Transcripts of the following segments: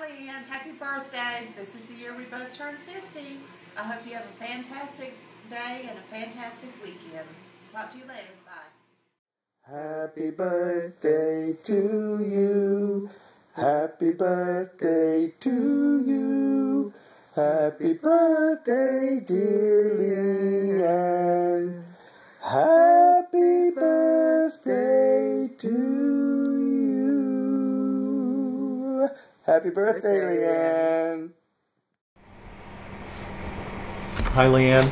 Leanne. Happy birthday. This is the year we both turned 50. I hope you have a fantastic day and a fantastic weekend. Talk to you later. Bye. Happy birthday to you. Happy birthday to you. Happy birthday, dear Leanne. Happy birthday to you. Happy birthday, Leanne. Hi, Leanne.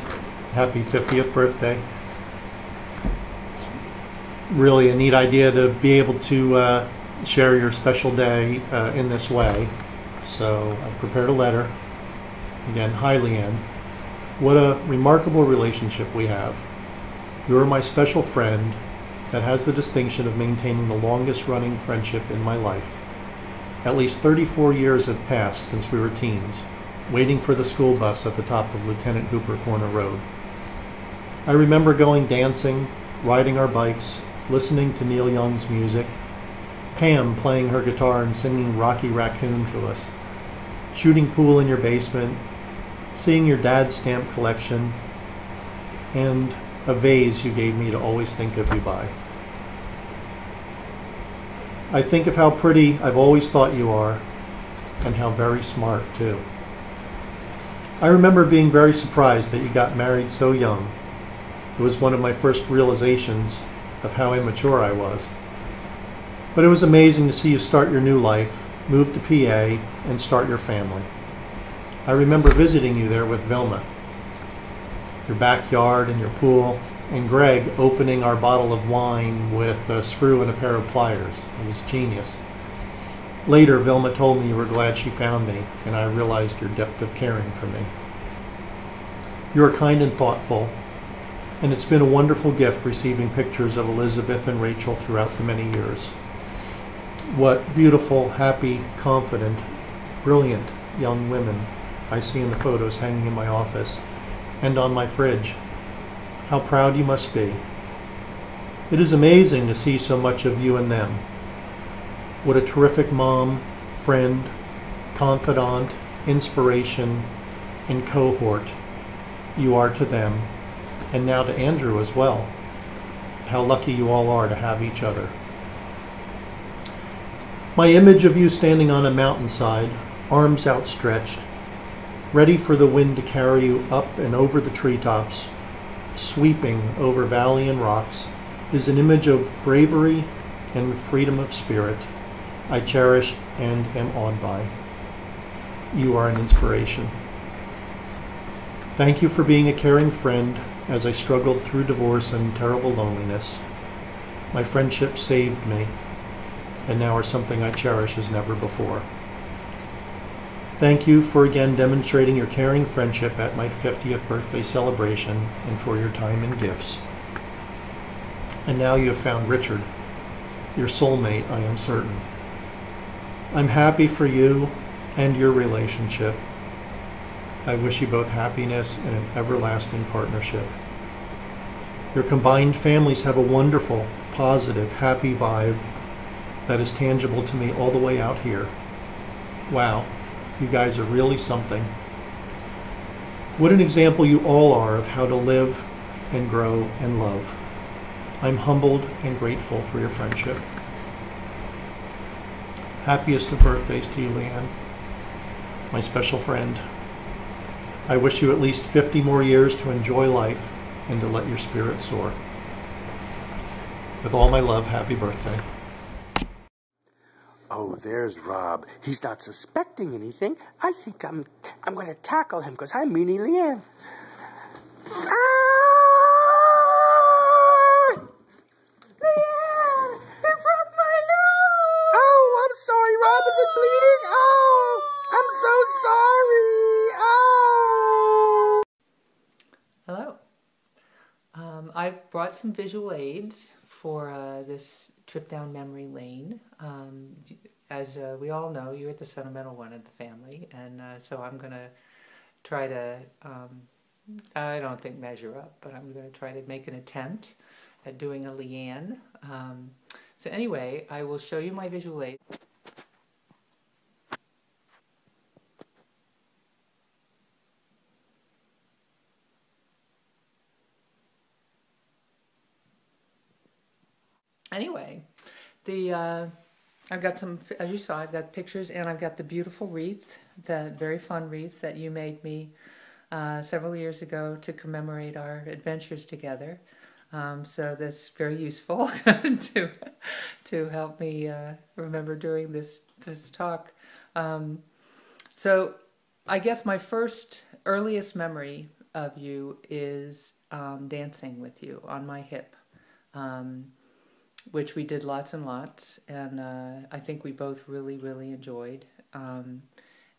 Happy 50th birthday. Really a neat idea to be able to share your special day in this way. So I prepared a letter. Again, hi, Leanne. What a remarkable relationship we have. You're my special friend that has the distinction of maintaining the longest running friendship in my life. At least 34 years have passed since we were teens, waiting for the school bus at the top of Lieutenant Hooper Corner Road. I remember going dancing, riding our bikes, listening to Neil Young's music, Pam playing her guitar and singing Rocky Raccoon to us, shooting pool in your basement, seeing your dad's stamp collection, and a vase you gave me to always think of you by. I think of how pretty I've always thought you are, and how very smart too. I remember being very surprised that you got married so young. It was one of my first realizations of how immature I was. But it was amazing to see you start your new life, move to PA, and start your family. I remember visiting you there with Vilma. Your backyard and your pool, and Greg opening our bottle of wine with a screw and a pair of pliers. It was genius. Later, Vilma told me you were glad she found me, and I realized your depth of caring for me. You are kind and thoughtful, and it's been a wonderful gift receiving pictures of Elizabeth and Rachel throughout the many years. What beautiful, happy, confident, brilliant young women I see in the photos hanging in my office and on my fridge. How proud you must be. It is amazing to see so much of you in them. What a terrific mom, friend, confidant, inspiration, and cohort you are to them, and now to Andrew as well. How lucky you all are to have each other. My image of you standing on a mountainside, arms outstretched, ready for the wind to carry you up and over the treetops, sweeping over valley and rocks, is an image of bravery and freedom of spirit I cherish and am awed by. You are an inspiration. Thank you for being a caring friend as I struggled through divorce and terrible loneliness. My friendship saved me, and now are something I cherish as never before. Thank you for again demonstrating your caring friendship at my 50th birthday celebration and for your time and gifts. And now you have found Richard, your soulmate, I am certain. I'm happy for you and your relationship. I wish you both happiness and an everlasting partnership. Your combined families have a wonderful, positive, happy vibe that is tangible to me all the way out here. Wow. You guys are really something. What an example you all are of how to live and grow and love. I'm humbled and grateful for your friendship. Happiest of birthdays to you, Leanne, my special friend. I wish you at least 50 more years to enjoy life and to let your spirit soar. With all my love, happy birthday. Oh, there's Rob. He's not suspecting anything. I think I'm going to tackle him because I'm Meanie Leanne. Ah! Leanne! It broke my nose! Oh, I'm sorry, Rob. Is it bleeding? Oh! I'm so sorry. Oh! Hello. I brought some visual aids for this trip down memory lane. As we all know, you're the sentimental one of the family, and so I'm going to try to, I don't think measure up, but I'm going to try to make an attempt at doing a Leanne. So anyway, I will show you my visual aid. Anyway, I've got some, as you saw, I've got pictures, and I've got the beautiful wreath, the very fun wreath that you made me several years ago to commemorate our adventures together. So that's very useful to help me remember during this talk. So I guess my earliest memory of you is dancing with you on my hip, which we did lots and lots, and I think we both really, really enjoyed.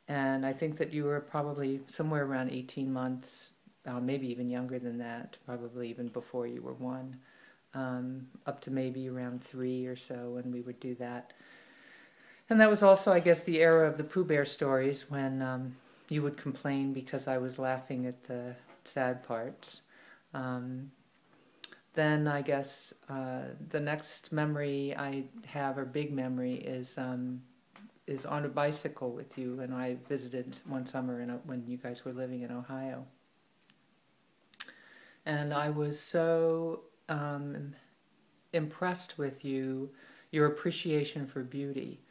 And I think that you were probably somewhere around 18 months, maybe even younger than that, probably even before you were 1, up to maybe around 3 or so when we would do that. And that was also, I guess, the era of the Pooh Bear stories when you would complain because I was laughing at the sad parts. Then I guess the next memory I have, or big memory, is on a bicycle with you, and I visited one summer when you guys were living in Ohio. And I was so impressed with your appreciation for beauty.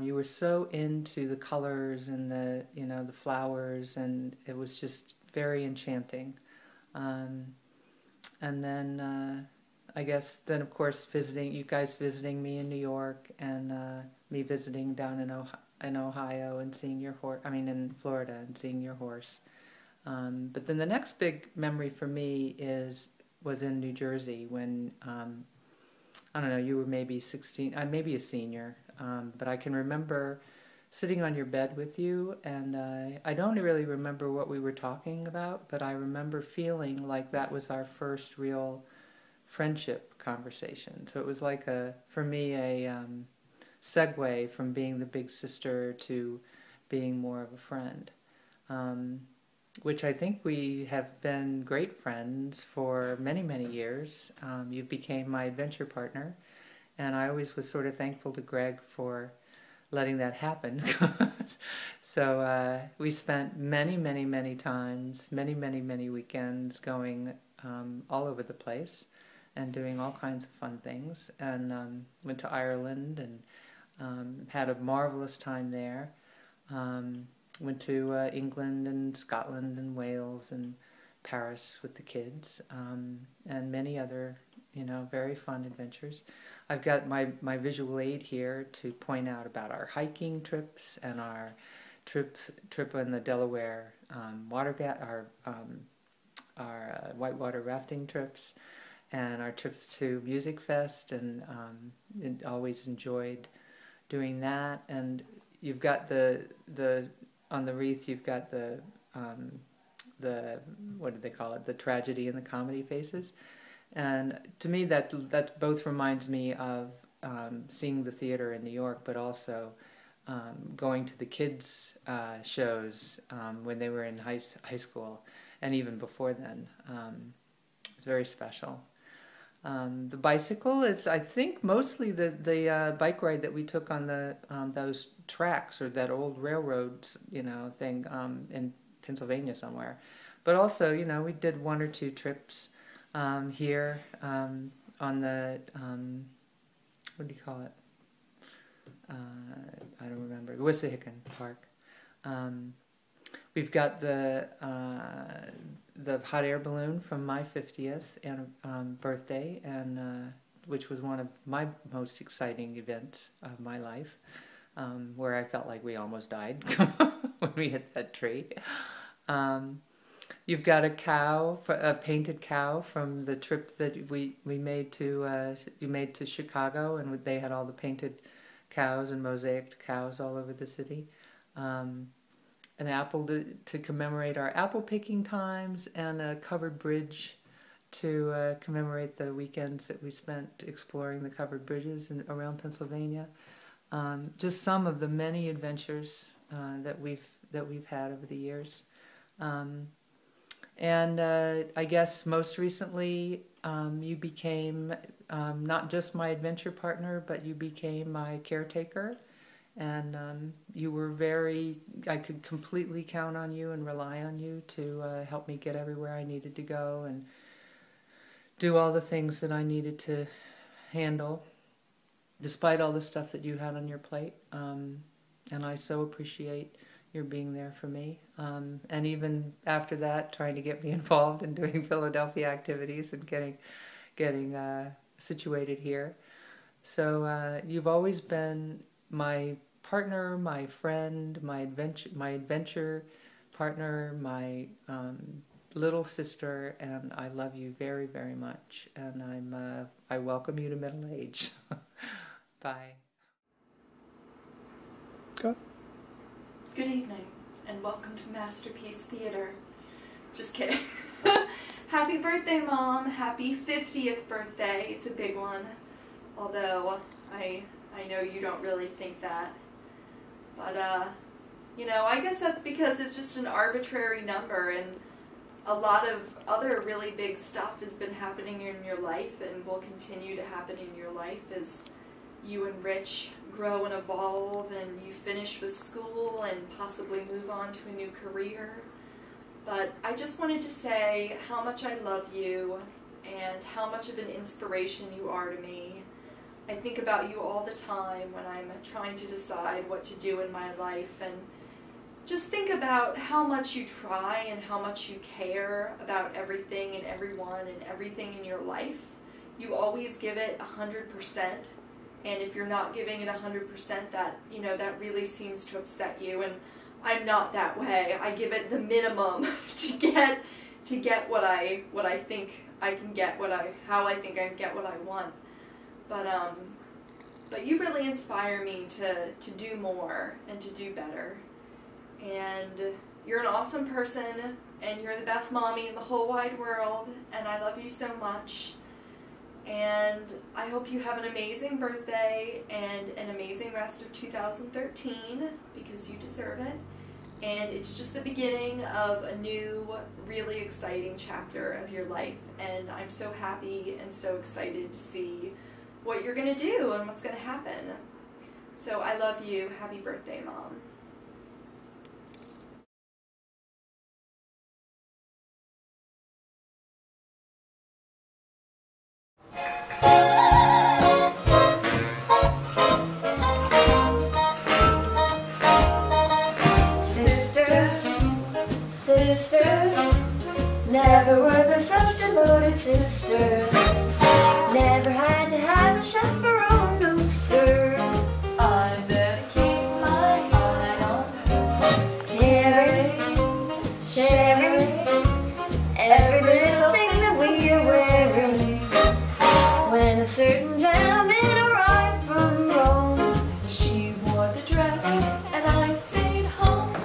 You were so into the colors and the flowers, and it was just very enchanting. And then I guess then of course you guys visiting me in New York, and me visiting down in Ohio and seeing your horse. I mean in Florida and seeing your horse. But then the next big memory for me was in New Jersey when I don't know, you were maybe 16, maybe a senior, but I can remember sitting on your bed with you, and I don't really remember what we were talking about, but I remember feeling like that was our first real friendship conversation. So it was like for me, a segue from being the big sister to being more of a friend, which I think we have been great friends for many, many years. You became my adventure partner, and I always was sort of thankful to Greg for letting that happen. So we spent many, many, many times, many, many, many weekends going all over the place and doing all kinds of fun things, and went to Ireland and had a marvelous time there. Went to England and Scotland and Wales and Paris with the kids, and many other, very fun adventures. I've got my visual aid here to point out about our hiking trips and our trip on the Delaware our whitewater rafting trips, and our trips to Music Fest, and always enjoyed doing that. And you've got the on the wreath, you've got the what do they call it? The tragedy and the comedy faces. And to me, that both reminds me of seeing the theater in New York, but also going to the kids' shows when they were in high school, and even before then. It's very special. The bicycle is, I think, mostly the bike ride that we took on those tracks, or that old railroads, thing in Pennsylvania somewhere. But also, we did 1 or 2 trips here on the what do you call it? I don't remember. Wissahickon Park. We've got the hot air balloon from my 50th birthday, and which was one of my most exciting events of my life, where I felt like we almost died when we hit that tree. You've got a painted cow from the trip that we made to you made to Chicago, and they had all the painted cows and mosaic cows all over the city. An apple to commemorate our apple picking times, and a covered bridge to commemorate the weekends that we spent exploring the covered bridges around Pennsylvania. Just some of the many adventures that we've had over the years. And I guess most recently you became not just my adventure partner, but you became my caretaker. And you were I could completely count on you and rely on you to help me get everywhere I needed to go and do all the things that I needed to handle, despite all the stuff that you had on your plate. And I so appreciate your being there for me. And even after that, trying to get me involved in doing Philadelphia activities and getting situated here. So you've always been my partner, my friend, my adventure partner, my little sister, and I love you very, very much. And I welcome you to middle age. Bye. Good. Good evening, and welcome to Masterpiece Theater. Just kidding. Happy birthday, Mom. Happy 50th birthday. It's a big one. Although, I know you don't really think that. But, you know, I guess that's because it's just an arbitrary number, and a lot of other really big stuff has been happening in your life and will continue to happen in your life as you and Rich grow and evolve and you finish with school and possibly move on to a new career. But I just wanted to say how much I love you and how much of an inspiration you are to me. I think about you all the time when I'm trying to decide what to do in my life, and just think about how much you try and how much you care about everything and everyone and everything in your life. You always give it 100%, and if you're not giving it 100%, that, you know, that really seems to upset you, and I'm not that way. I give it the minimum to get what I think I can get, how I think I can get what I want. But you really inspire me to do more and to do better. And you're an awesome person, and you're the best mommy in the whole wide world, and I love you so much. And I hope you have an amazing birthday and an amazing rest of 2013, because you deserve it. And it's just the beginning of a new, really exciting chapter of your life, and I'm so happy and so excited to see what you're going to do and what's going to happen. So I love you. Happy birthday, Mom. Sisters, never were there such devoted sisters. Never had to have a chaperone, no sir. I better keep my eye on her. Caring, sharing, every little thing that we are wearing. When a certain gentleman arrived from Rome, She wore the dress and I stayed home.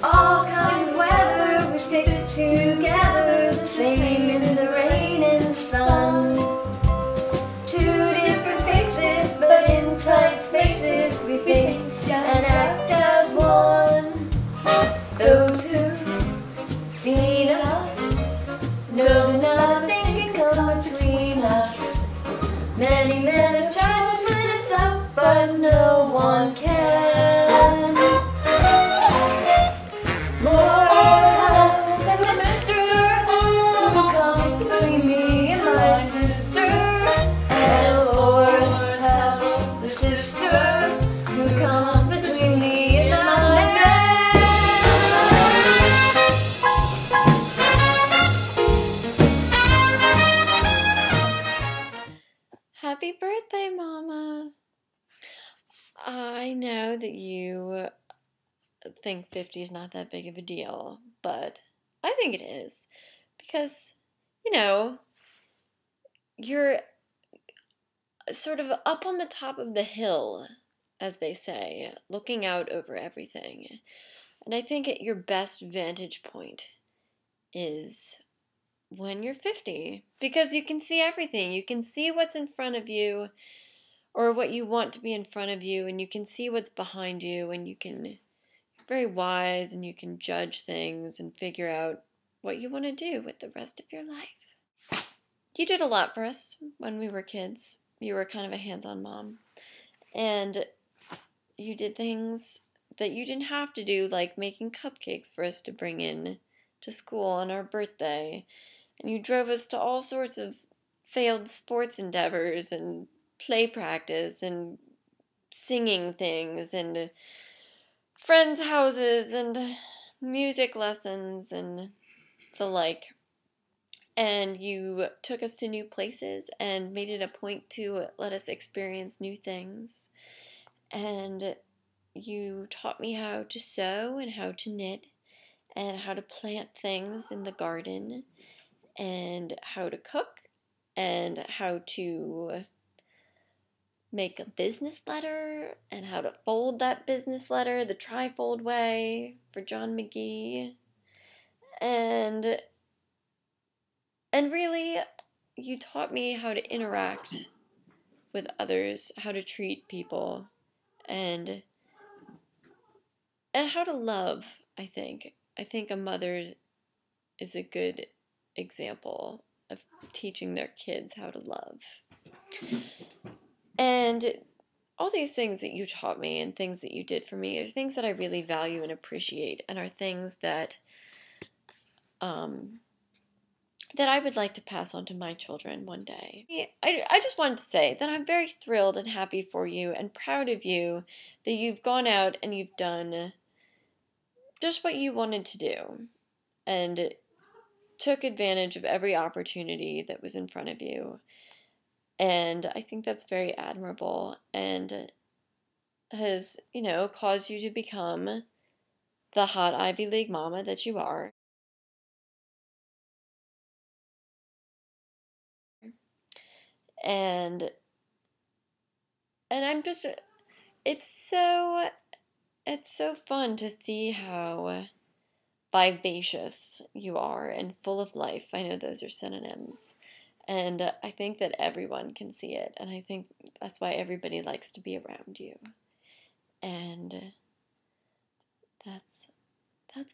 all kinds of weather we picked together, the same in the rain and the sun. Two different faces, but in tight faces we think and act as one. Those who've seen us know that nothing can come between us. Many men have tried to split us up, but no one can. Lord, have the minister who comes between me and my sister. And Lord, have the sister who comes between me and my man. Happy birthday, Mama. I know that you think 50 is not that big of a deal, but I think it is. Because, you know, you're sort of up on the top of the hill, as they say, looking out over everything. And I think your best vantage point is when you're 50, because you can see everything. You can see what's in front of you, or what you want to be in front of you, and you can see what's behind you, and you're very wise, and you can judge things and figure out what you want to do with the rest of your life. You did a lot for us when we were kids. You were kind of a hands-on mom, and you did things that you didn't have to do, like making cupcakes for us to bring in to school on our birthday. And you drove us to all sorts of failed sports endeavors and play practice and singing things and friends' houses and music lessons and the like. And you took us to new places and made it a point to let us experience new things. And you taught me how to sew and how to knit and how to plant things in the garden and how to cook and how to make a business letter and how to fold that business letter the trifold way for John McGee. And really, you taught me how to interact with others, how to treat people, and how to love, I think. I think a mother is a good example of teaching their kids how to love. And all these things that you taught me and things that you did for me are things that I really value and appreciate, and are things that that I would like to pass on to my children one day. I just wanted to say that I'm very thrilled and happy for you and proud of you that you've gone out and you've done just what you wanted to do and took advantage of every opportunity that was in front of you. And I think that's very admirable and has, caused you to become the hot Ivy League mama that you are. And I'm just, it's so fun to see how vivacious you are and full of life. I know those are synonyms. And I think that everyone can see it. And I think that's why everybody likes to be around you. And that's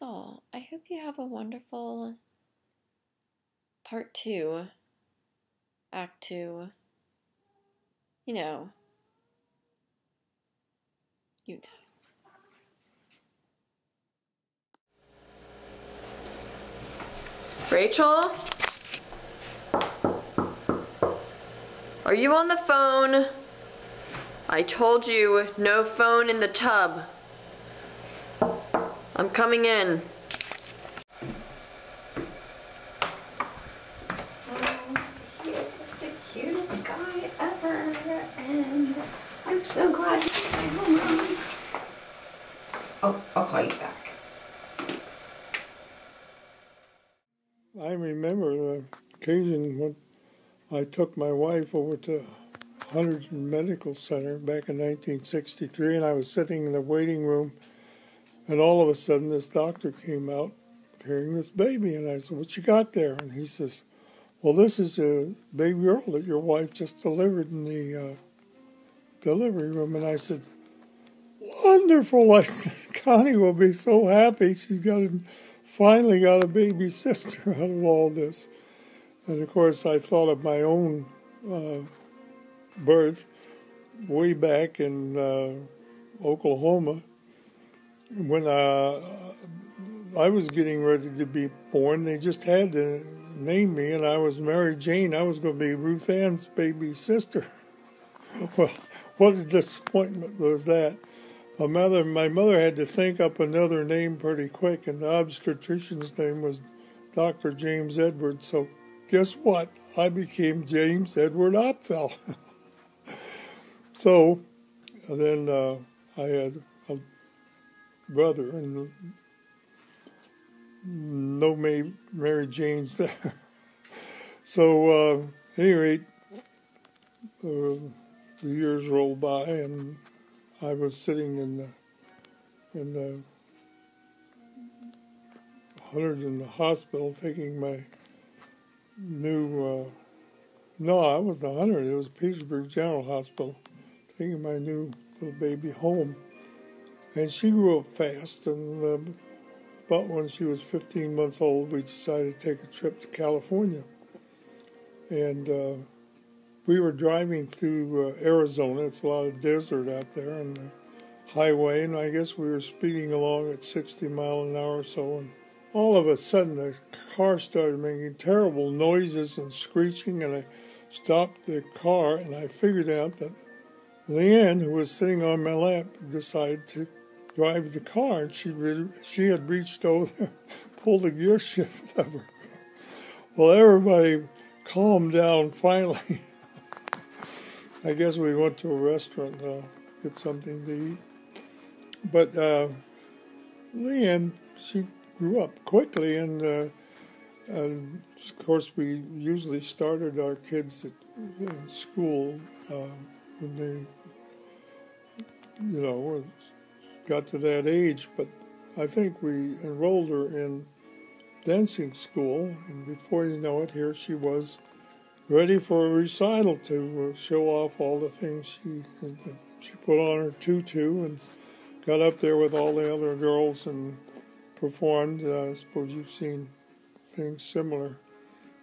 all. I hope you have a wonderful part 2, act 2. You know. Rachel? Are you on the phone? I told you, no phone in the tub. I'm coming in. He is just the cutest guy ever, and I'm so glad he's my home run. Oh, I'll call you back. I remember the occasion when I took my wife over to Hunterdon Medical Center back in 1963, and I was sitting in the waiting room, and all of a sudden this doctor came out carrying this baby, and I said, "What you got there?" And he says, "Well, this is a baby girl that your wife just delivered in the delivery room." And I said, "Wonderful." I said, "Connie will be so happy. She's finally got a baby sister out of all this." And of course, I thought of my own birth way back in Oklahoma when I was getting ready to be born. They just had to name me, and I was Mary Jane. I was going to be Ruth Ann's baby sister. Well, what a disappointment was that. My mother had to think up another name pretty quick, and the obstetrician's name was Dr. James Edwards. So guess what? I became James Edward Opfel. So then I had a brother, and no Mary Janes there. So at any rate, the years rolled by, and I was sitting in the Hunterdon hospital taking my new, no, I wasn't the Hunterdon, it was Petersburg General Hospital, taking my new little baby home. And she grew up fast, and about when she was 15 months old, we decided to take a trip to California. And we were driving through Arizona. It's a lot of desert out there on the highway, and I guess we were speeding along at 60 miles an hour or so, and all of a sudden the car started making terrible noises and screeching, and I stopped the car, and I figured out that Leanne, who was sitting on my lap, decided to drive the car, and she had reached over, pulled the gear shift lever. Well, everybody calmed down finally. I guess we went to a restaurant to get something to eat. But Leanne, she grew up quickly, and of course we usually started our kids in school when they, got to that age. But I think we enrolled her in dancing school, and before you know it, here she was ready for a recital to show off all the things she put on her tutu and got up there with all the other girls and performed. I suppose you've seen things similar.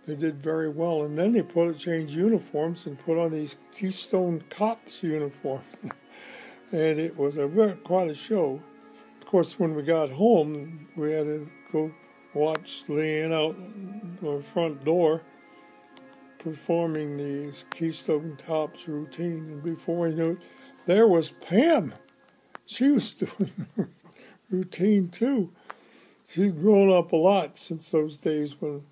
They did very well, and then they changed uniforms and put on these Keystone Cops uniforms, and it was quite a show. Of course, when we got home, we had to go watch Leanne out the front door performing the Keystone Cops routine, and before we knew it, there was Pam. She was doing the routine too. She'd grown up a lot since those days when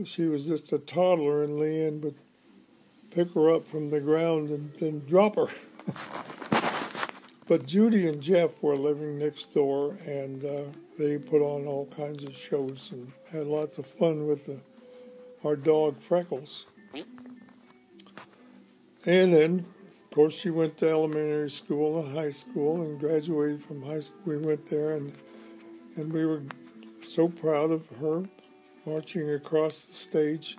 she was just a toddler, and Leanne would pick her up from the ground and then drop her. But Judy and Jeff were living next door, and they put on all kinds of shows and had lots of fun with our dog Freckles. And then, of course, she went to elementary school and high school and graduated from high school. We went there, and we were so proud of her marching across the stage.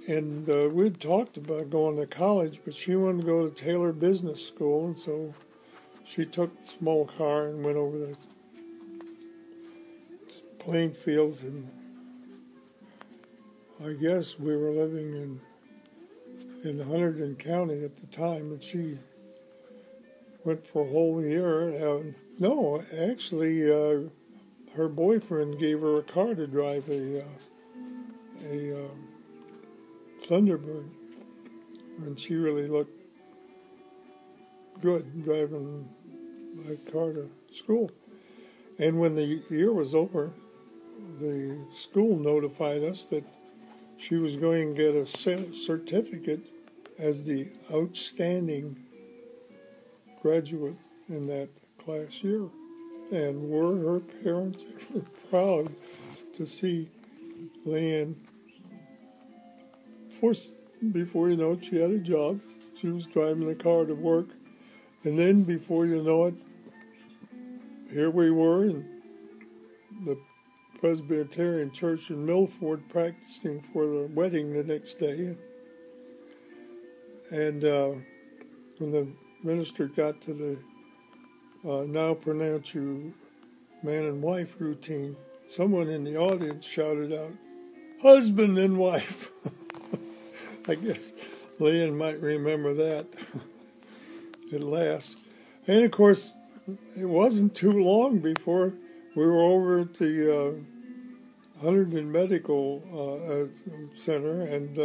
And we'd talked about going to college, but she wanted to go to Taylor Business School, and so she took the small car and went over the playing fields, and I guess we were living in Hunterdon County at the time, and she went for a whole year. No, actually, her boyfriend gave her a car to drive, a Thunderbird, and she really looked good driving that car to school. And when the year was over, the school notified us that she was going to get a certificate as the outstanding graduate in that class year. And were her parents ever proud to see Leanne? Before you know it, she had a job. She was driving the car to work. And then, before you know it, here we were in the Presbyterian Church in Milford practicing for the wedding the next day. And when the minister got to the now pronounce you man and wife routine, someone in the audience shouted out, "Husband and wife." I guess Leanne might remember that at last. And of course, it wasn't too long before we were over at the Hunterdon Medical Center, and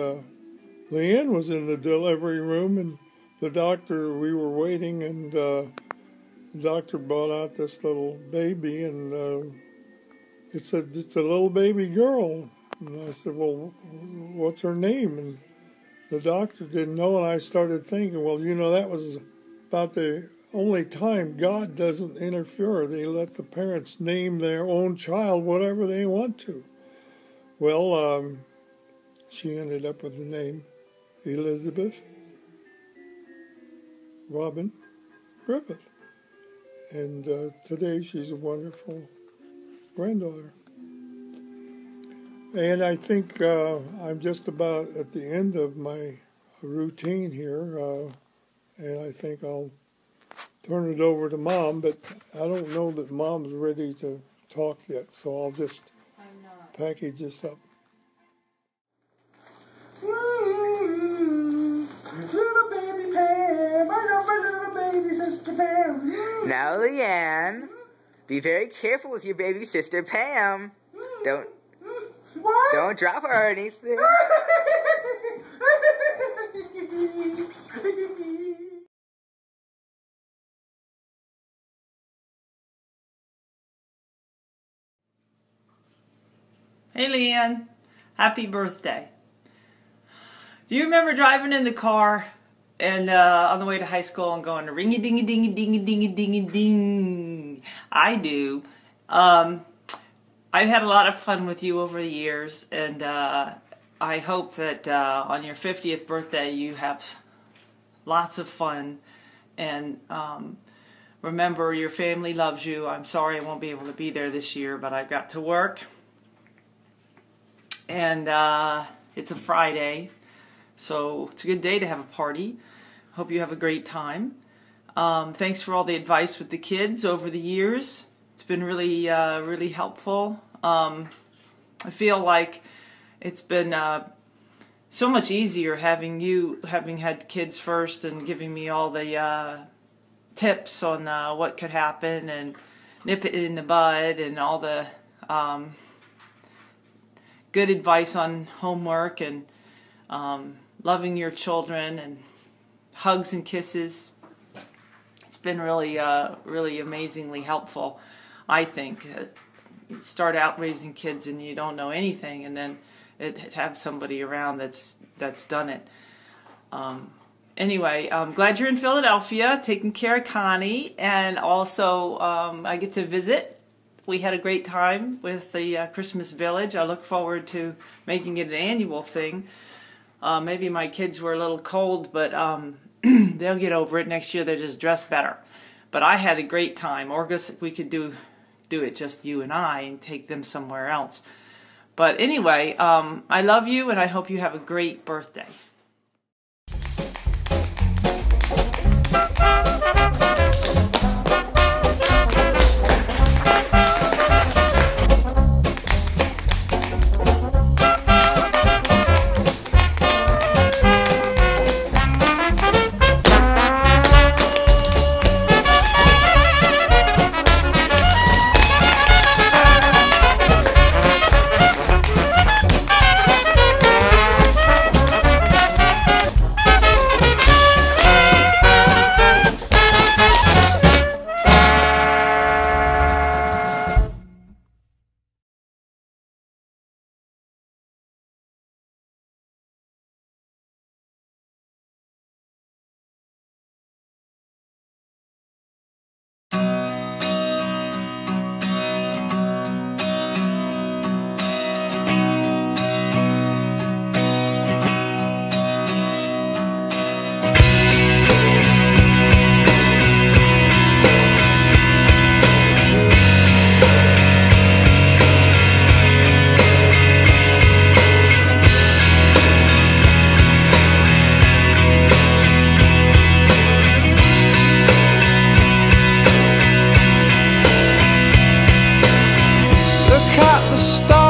Leanne was in the delivery room, and the doctor, we were waiting, and the doctor brought out this little baby, and it said, "It's a little baby girl." And I said, "Well, what's her name?" And the doctor didn't know, and I started thinking, well, that was about the only time God doesn't interfere. They let the parents name their own child whatever they want to. Well, she ended up with the name Elizabeth Robin Griffith. And today she's a wonderful granddaughter. And I think I'm just about at the end of my routine here, and I think I'll turn it over to Mom, but I don't know that Mom's ready to talk yet, so I'll just package this up. Little baby Pam, I love my little baby sister Pam. Now, Leanne, be very careful with your baby sister Pam. Don't drop her or anything. Hey Leanne, happy birthday. Do you remember driving in the car and on the way to high school and going ringy dingy dingy dingy dingy dingy ding? I do. I've had a lot of fun with you over the years, and I hope that on your 50th birthday you have lots of fun, and remember, your family loves you. I'm sorry I won't be able to be there this year, but I've got to work. And it's a Friday, so it's a good day to have a party. Hope you have a great time. Thanks for all the advice with the kids over the years. It's been really, really helpful. I feel like it's been so much easier having had kids first and giving me all the tips on what could happen and nip it in the bud and all the good advice on homework and loving your children and hugs and kisses. It's been really, really amazingly helpful, I think. You start out raising kids and you don't know anything, and then have somebody around that's done it. Anyway, I'm glad you're in Philadelphia, taking care of Connie, and also I get to visit. We had a great time with the Christmas Village. I look forward to making it an annual thing. Maybe my kids were a little cold, but they'll get over it. Next year they're just dressed better. But I had a great time. Or guess we could do it just you and I and take them somewhere else. But anyway, I love you, and I hope you have a great birthday. The stars